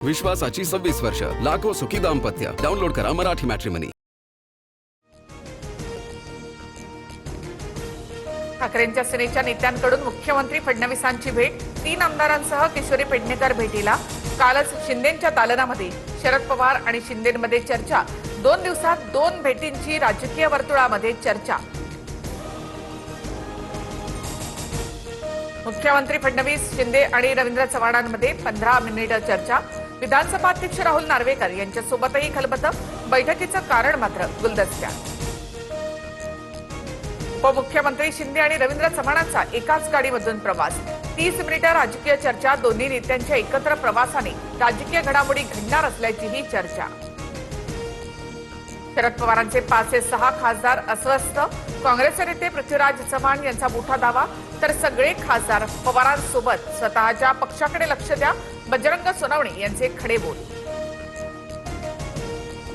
विश्वासाची 26 वर्ष, लाखो सुखी दाम्पत्य. डाउनलोड करा मराठी मॅट्रिमनी. ठाकरेंच्या सेनेच्या नेत्यांकडून मुख्यमंत्री फडणवीसांची भेट. 3 आमदारांसह किशोरी पेडणेकर भेटीला. कालच शिंदेंच्या दालनामध्ये शरद पवार आणि शिंदेंमध्ये चर्चा. 2 दिवसात 2 भेटींची राजकीय वर्तुळामध्ये चर्चा. मुख्यमंत्री फडणवीस, शिंदे आणि रवींद्र चव्हाणांमध्ये 15 मिनिट चर्चा. विधानसभा अध्यक्ष राहुल नार्वेकर यांच्यासोबतही खलबतं. बैठकीचं कारण मात्र गुलदस्त्यात. उपमुख्यमंत्री शिंदे आणि रवींद्र चव्हाणांचा एकाच गाडीमधून प्रवास. 30 मिनिटं राजकीय चर्चा. दोन्ही नेत्यांच्या एकत्र प्रवासाने राजकीय घडामोडी घडणार असल्याचीही चर्चा. शरद पवारांचे 5 ते 6 खासदार अस्वस्थ. काँग्रेसचे नेते पृथ्वीराज चव्हाण यांचा मोठा दावा. तर सगळे खासदार पवारांसोबत. स्वतःच्या पक्षाकडे लक्ष द्या, बजरंग सोनवणे यांचे खडे बोल.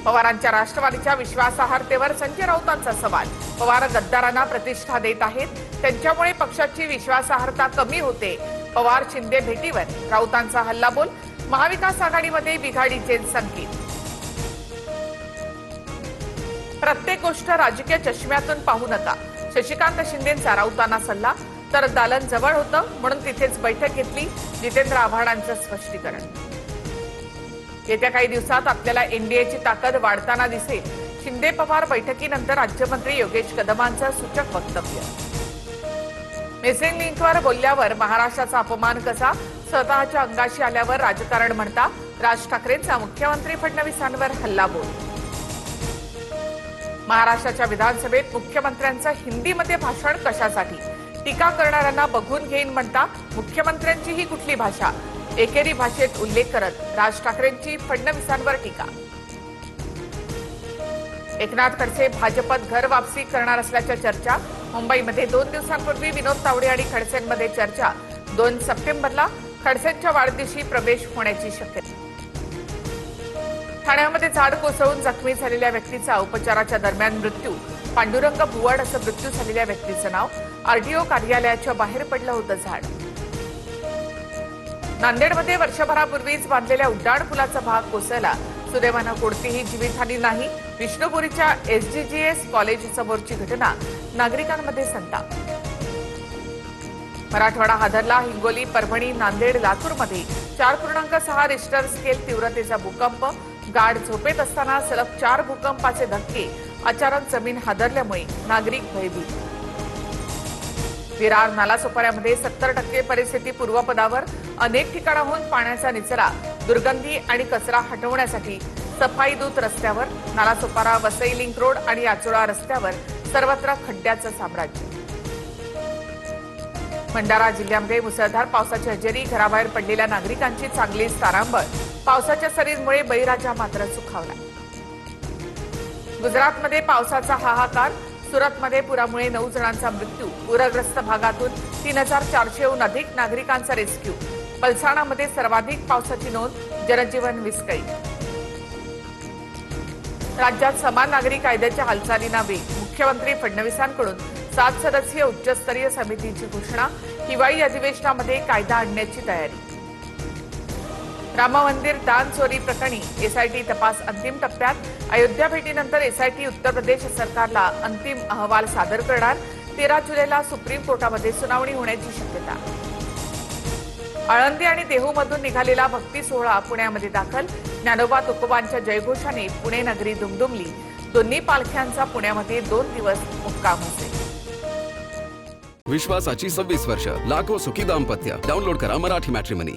पवारांच्या राष्ट्रवादीच्या विश्वासार्हतेवर संजय राऊतांचा सवाल. पवार गद्दारांना प्रतिष्ठा देत आहेत, त्यांच्यामुळे पक्षाची विश्वासार्हता कमी होते. पवार शिंदे भेटीवर राऊतांचा हल्लाबोल. महाविकास आघाडीमध्ये बिघाडीचे संकेत. प्रत्येक गोष्ट राजकीय चष्म्यातून पाहू नका, शशिकांत शिंदेंचा राऊतांना सल्ला. तर दालन जवळ होतं म्हणून तिथेच बैठक घेतली. जितेंद्र आव्हाडांचं स्पष्टीकरण. येत्या काही दिवसात आपल्याला एनडीएची ताकद वाढताना दिसेल. शिंदे पवार बैठकीनंतर राज्यमंत्री योगेश कदमांचं सूचक वक्तव्य. मिसिंग लिंकवर बोलल्यावर महाराष्ट्राचा अपमान कसा, स्वतःच्या अंगाशी आल्यावर राजकारण म्हणता. राज ठाकरेंचा मुख्यमंत्री फडणवीसांवर हल्लाबोल. महाराष्ट्राच्या विधानसभेत मुख्यमंत्र्यांचं हिंदीमध्ये भाषण कशासाठी, टीका करणाऱ्यांना बघून घेईन म्हणता. मुख्यमंत्र्यांची ही कुठली भाषा, एकेरी भाषेत उल्लेख करत राज ठाकरेंची फडणवीसांवर टीका. एकनाथ खडसे भाजपत घर वापसी करणार असल्याच्या चर्चा. मुंबईमध्ये 2 दिवसांपूर्वी विनोद तावडे आणि खडसेंमध्ये चर्चा. 2 सप्टेंबरला खडसेंच्या वाढदिवशी प्रवेश होण्याची शक्यता. ठाण्यामध्ये झाड कोसळून जखमी झालेल्या व्यक्तीचा उपचाराच्या दरम्यान मृत्यू. पांडुरंग भुवड असं मृत्यू झालेल्या व्यक्तीचं नाव. आरटीओ कार्यालयाच्या बाहेर पडलं होतं झाड. नांदेडमध्ये वर्षभरापूर्वीच बांधलेल्या उड्डाणपुलाचा भाग कोसळला. सुदैवानं कोणतीही जीवितहानी नाही. विष्णुपुरीच्या एसडीजीएस कॉलेज समोरची घटना. नागरिकांमध्ये संताप. मराठवाडा हादरला. हिंगोली, परभणी, नांदेड, लातूरमध्ये 4.6 रिश्टर स्केल तीव्रतेचा भूकंप. गाढ झोपेत असताना सलग 4 भूकंपाचे धक्के. अचानक जमीन हादरल्यामुळे नागरिक भयभीत. विरार नालासोपाऱ्यामध्ये 70% परिस्थिती पूर्वपदावर. अनेक ठिकाणाहून पाण्याचा निचरा. दुर्गंधी आणि कचरा हटवण्यासाठी सफाई दूत रस्त्यावर. नालासोपारा, वसई लिंक रोड आणि आचोळा रस्त्यावर सर्वत्र खड्ड्याचं साम्राज्य. भंडारा जिल्ह्यामध्ये मुसळधार पावसाची हजेरी. घराबाहेर पडलेल्या नागरिकांची चांगलीच तारांबळ. पावसाच्या सरींमुळे बळीराजा मात्र सुखावला. गुजरातमध्ये पावसाचा हाहाकार. सुरतमध्ये पुरामुळे 9 जणांचा मृत्यू. पूरग्रस्त भागातून 3400हून अधिक नागरिकांचा रेस्क्यू. पलसाणामध्ये सर्वाधिक पावसाची नोंद. जनजीवन विस्कळीत. राज्यात समान नागरी कायद्याच्या हालचालींना वेग. मुख्यमंत्री फडणवीसांकडून 7 सदस्यीय उच्चस्तरीय समितीची घोषणा. हिवाळी अधिवेशनामध्ये कायदा आणण्याची तयारी. राम मंदिर दान चोरी प्रकरणी एसआयटी तपास अंतिम टप्प्यात. अयोध्या भेटीनंतर एसआयटी उत्तर प्रदेश सरकारला अंतिम अहवाल सादर करणार. 13 जुलैला सुप्रीम कोर्टामध्ये सुनावणी होण्याची शक्यता. आळंदी आणि देहूमधून निघालेला भक्ती सोहळा पुण्यामध्ये दाखल. ज्ञानोबा तुकोबांच्या जयघोषाने पुणे नगरी दुमदुमली. दोन्ही पालख्यांचा पुण्यामध्ये 2 दिवस मुक्काम असेल. विश्वासाची 26 वर्ष, लाखो सुखी दाम्पत्य. डाउनलोड करा मराठी मॅट्रिमनी.